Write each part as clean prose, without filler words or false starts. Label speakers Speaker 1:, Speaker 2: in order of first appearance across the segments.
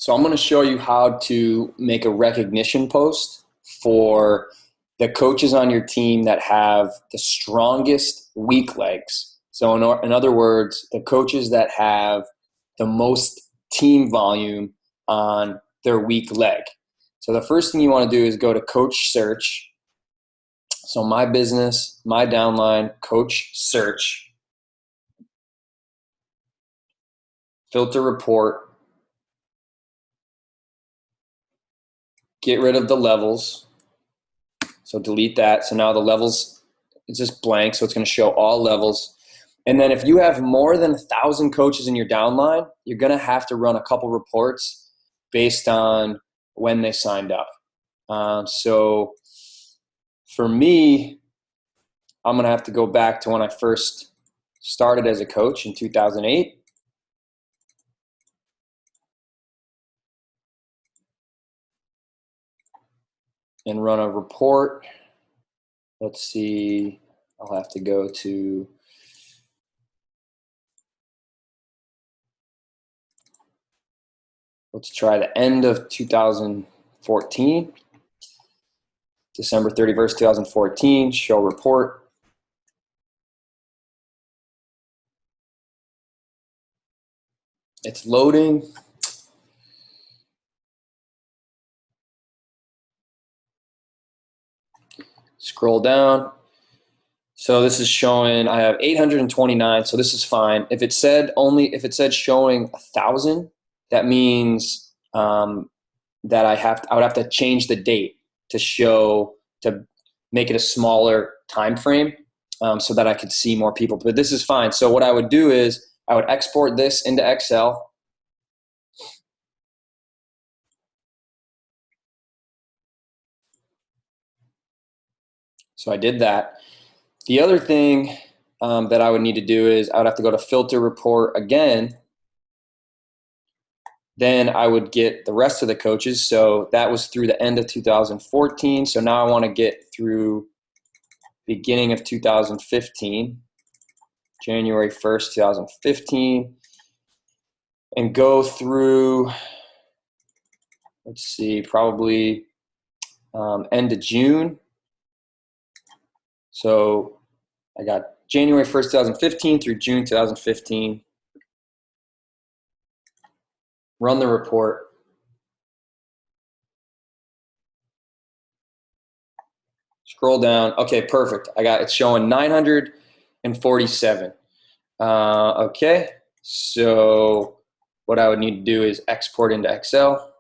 Speaker 1: So I'm going to show you how to make a recognition post for the coaches on your team that have the strongest weak legs. So in other words, the coaches that have the most team volume on their weak leg. So the first thing you want to do is go to coach search. So my business, my downline, coach search, filter report, get rid of the levels. So delete that. So now the levels is just blank. So it's going to show all levels. And then if you have more than 1,000 coaches in your downline, you're going to have to run a couple reports based on when they signed up. So for me, I'm going to have to go back to when I first started as a coach in 2008. And run a report. Let's see, I'll have to go to let's try the end of 2014, December 31st, 2014, show report. It's loading. Scroll down. So this is showing I have 829, so this is fine. If it said showing 1,000, that means that I would have to change the date to make it a smaller time frame so that I could see more people. But this is fine. So what I would do is I would export this into Excel. So I did that. The other thing that I would need to do is I would have to go to filter report again. Then I would get the rest of the coaches. So that was through the end of 2014. So now I want to get through beginning of 2015, January 1st, 2015, and go through, let's see, probably end of June. So I got January 1st, 2015 through June 2015. Run the report. Scroll down. Okay, perfect. It's showing 947. Okay, so what I would need to do is export into Excel.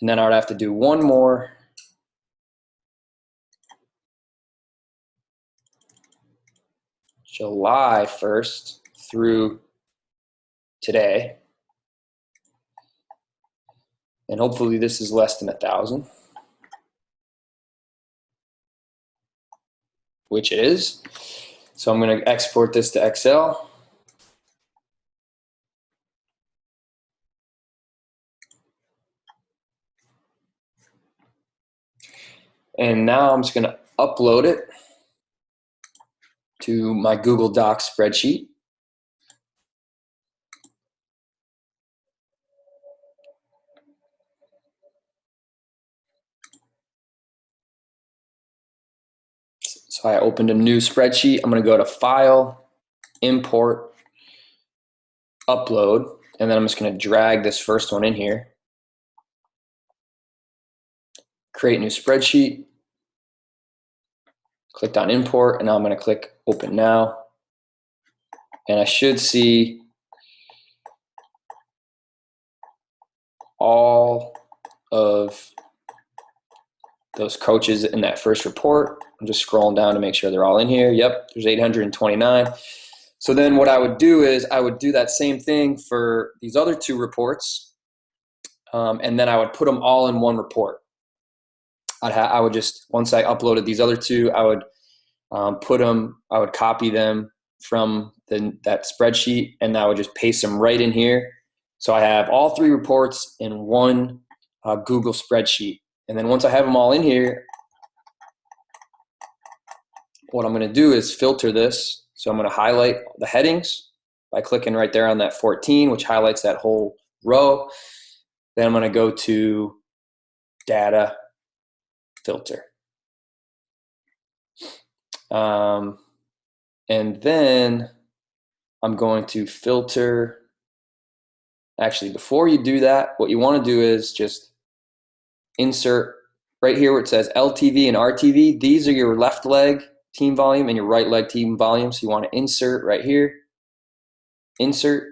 Speaker 1: And then I would have to do one more. July 1st through today. And hopefully this is less than 1,000. Which it is. So I'm going to export this to Excel. And now I'm just going to upload it to my Google Docs spreadsheet. So I opened a new spreadsheet. I'm going to go to File, Import, Upload, and then I'm just going to drag this first one in here. Create new spreadsheet. Clicked on Import, and now I'm going to click Open Now. And I should see all of those coaches in that first report. I'm just scrolling down to make sure they're all in here. Yep, there's 829. So then what I would do is I would do that same thing for these other two reports, and then I would put them all in one report. I would just, once I uploaded these other two, I would I would copy them from that spreadsheet, and I would just paste them right in here. So I have all three reports in one Google spreadsheet. And then once I have them all in here, what I'm going to do is filter this. So I'm going to highlight the headings. by clicking right there on that 14, which highlights that whole row. Then I'm going to go to data filter. And then I'm going to filter. Actually, before you do that, what you want to do is just insert right here where it says LTV and RTV. These are your left leg team volume and your right leg team volume. So you want to insert right here, insert.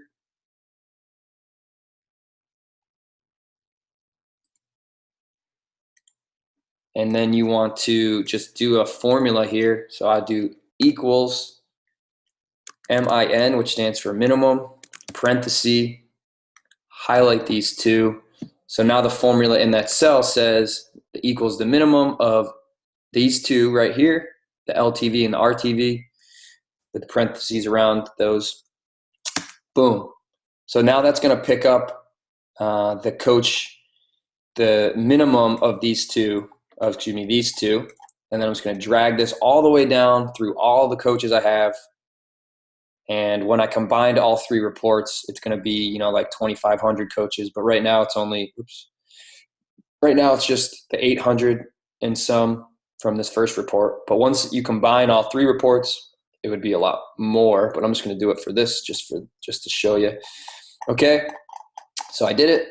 Speaker 1: And then you want to just do a formula here. So I do equals MIN, which stands for minimum, parenthesis, highlight these two. So now the formula in that cell says equals the minimum of these two right here, the LTV and the RTV, with the parentheses around those. Boom. So now that's going to pick up the minimum of these two, these two. And then I'm just going to drag this all the way down through all the coaches I have. And when I combined all three reports, it's going to be, like 2,500 coaches. But right now it's only, right now it's just the 800 and some from this first report. But once you combine all three reports, it would be a lot more. But I'm just going to do it for this, just to show you. Okay, so I did it.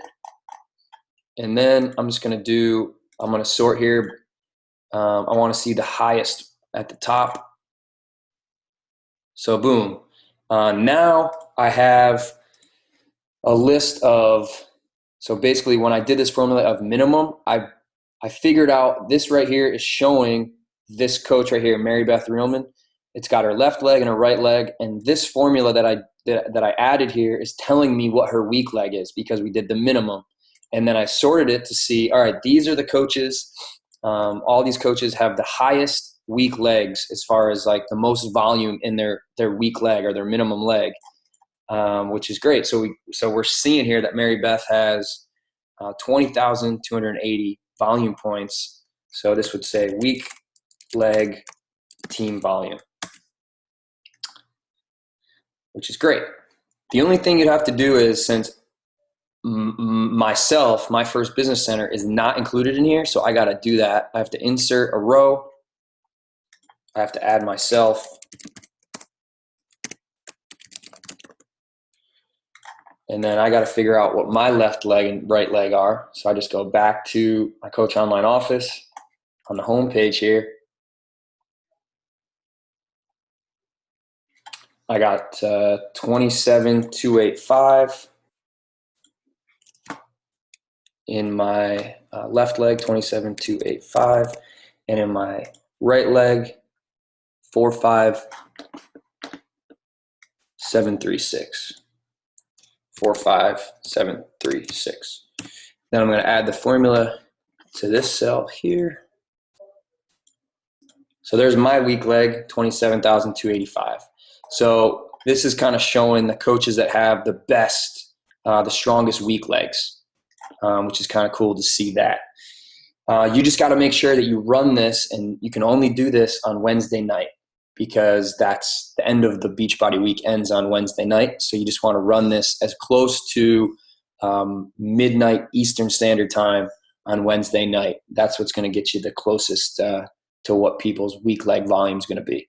Speaker 1: And then I'm just going to I'm going to sort here. I want to see the highest at the top. So boom. Now I have a list of, so basically when I did this formula of minimum, I figured out this right here is showing this coach right here, Mary Beth Reelman. It's got her left leg and her right leg. And this formula that I added here is telling me what her weak leg is because we did the minimum. And then I sorted it to see, all right, these are the coaches. All these coaches have the highest weak legs as far as like the most volume in their weak leg or their minimum leg, which is great. So we're seeing here that Mary Beth has 20,280 volume points. So this would say weak leg team volume, which is great. The only thing you'd have to do is, since myself, my first business center is not included in here, so I got to do that. I have to insert a row. I have to add myself. And then I got to figure out what my left leg and right leg are. So I just go back to my Coach Online office on the home page here. I got 27,285 in my left leg, 27,285, and in my right leg, 45736. 45736. Then I'm going to add the formula to this cell here. So there's my weak leg, 27,285. So this is kind of showing the coaches that have the best, the strongest weak legs, which is kind of cool to see that. You just got to make sure that you run this, and you can only do this on Wednesday night because that's the end of the Beachbody week, ends on Wednesday night. So you just want to run this as close to midnight Eastern Standard Time on Wednesday night. That's what's going to get you the closest to what people's weak leg volume is going to be.